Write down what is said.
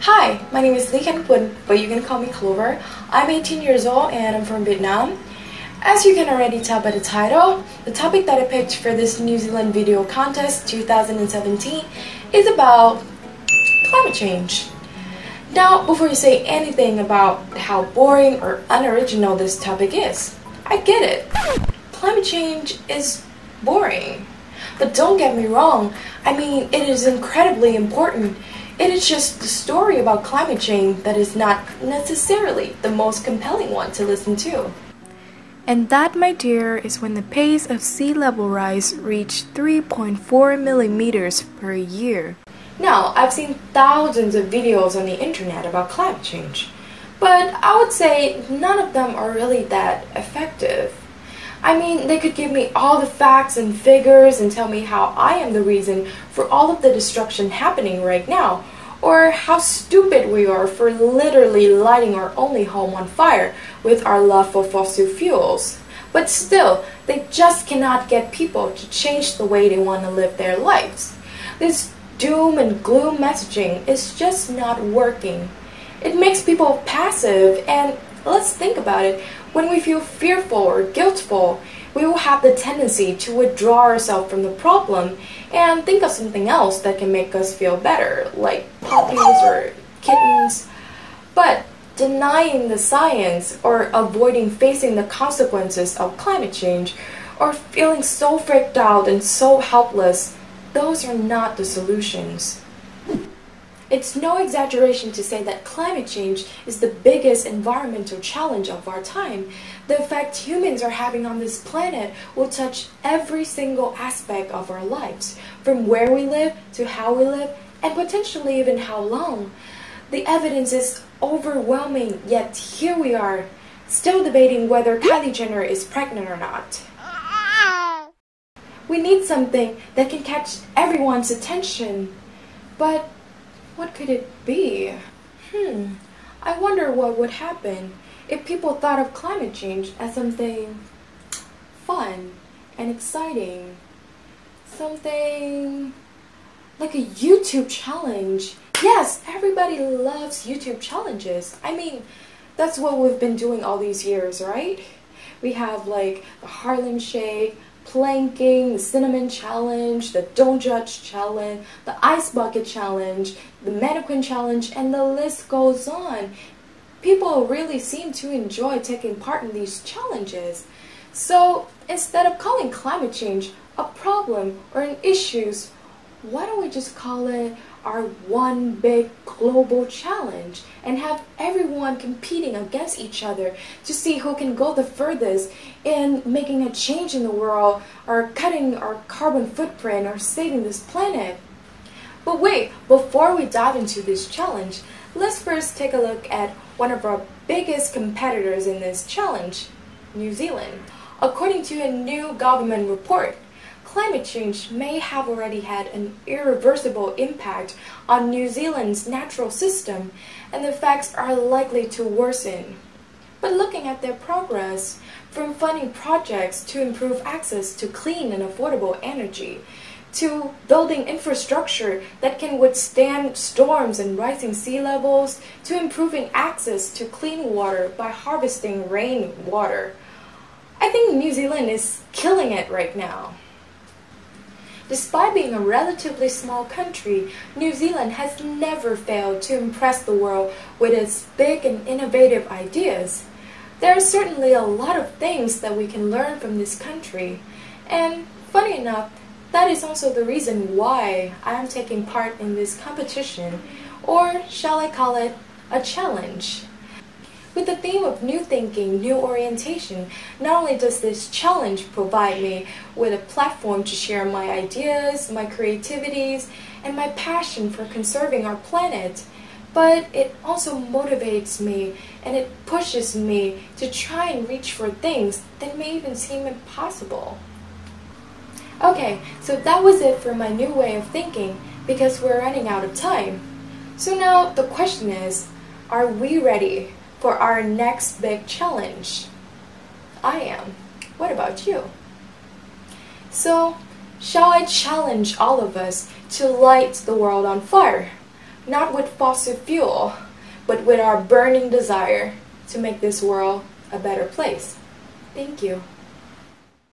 Hi, my name is QUYNH, but you can call me Clover. I'm 18 years old and I'm from Vietnam. As you can already tell by the title, the topic that I picked for this New Zealand video contest 2017 is about climate change. Now, before you say anything about how boring or unoriginal this topic is, I get it. Climate change is boring. But don't get me wrong, I mean, it is incredibly important. It is just the story about climate change that is not necessarily the most compelling one to listen to. And that, my dear, is when the pace of sea level rise reached 3.4 millimeters per year. Now, I've seen thousands of videos on the internet about climate change, but I would say none of them are really that effective. I mean, they could give me all the facts and figures and tell me how I am the reason for all of the destruction happening right now, or how stupid we are for literally lighting our only home on fire with our love for fossil fuels. But still, they just cannot get people to change the way they want to live their lives. This doom and gloom messaging is just not working. It makes people passive, and let's think about it. When we feel fearful or guiltful, we will have the tendency to withdraw ourselves from the problem and think of something else that can make us feel better, like puppies or kittens. But denying the science or avoiding facing the consequences of climate change or feeling so freaked out and so helpless, those are not the solutions. It's no exaggeration to say that climate change is the biggest environmental challenge of our time. The effect humans are having on this planet will touch every single aspect of our lives, from where we live to how we live, and potentially even how long. The evidence is overwhelming, yet here we are, still debating whether Kylie Jenner is pregnant or not. We need something that can catch everyone's attention, but what could it be? I wonder what would happen if people thought of climate change as something fun and exciting. Something like a YouTube challenge. Yes, everybody loves YouTube challenges. I mean, that's what we've been doing all these years, right? We have like the Harlem Shake, planking, the cinnamon challenge, the don't judge challenge, the ice bucket challenge, the mannequin challenge, and the list goes on. People really seem to enjoy taking part in these challenges. So instead of calling climate change a problem or an issue, why don't we just call it our one big global challenge and have everyone competing against each other to see who can go the furthest in making a change in the world or cutting our carbon footprint or saving this planet. But wait, before we dive into this challenge, let's first take a look at one of our biggest competitors in this challenge, New Zealand. According to a new government report, climate change may have already had an irreversible impact on New Zealand's natural system, and the effects are likely to worsen. But looking at their progress, from funding projects to improve access to clean and affordable energy, to building infrastructure that can withstand storms and rising sea levels, to improving access to clean water by harvesting rainwater, I think New Zealand is killing it right now. Despite being a relatively small country, New Zealand has never failed to impress the world with its big and innovative ideas. There are certainly a lot of things that we can learn from this country, and funny enough, that is also the reason why I am taking part in this competition, or shall I call it a challenge. With the theme of new thinking, new orientation, not only does this challenge provide me with a platform to share my ideas, my creativities, and my passion for conserving our planet, but it also motivates me and it pushes me to try and reach for things that may even seem impossible. Okay, so that was it for my new way of thinking because we're running out of time. So now the question is, are we ready for our next big challenge? I am. What about you? So, shall I challenge all of us to light the world on fire? not with fossil fuel, but with our burning desire to make this world a better place. Thank you.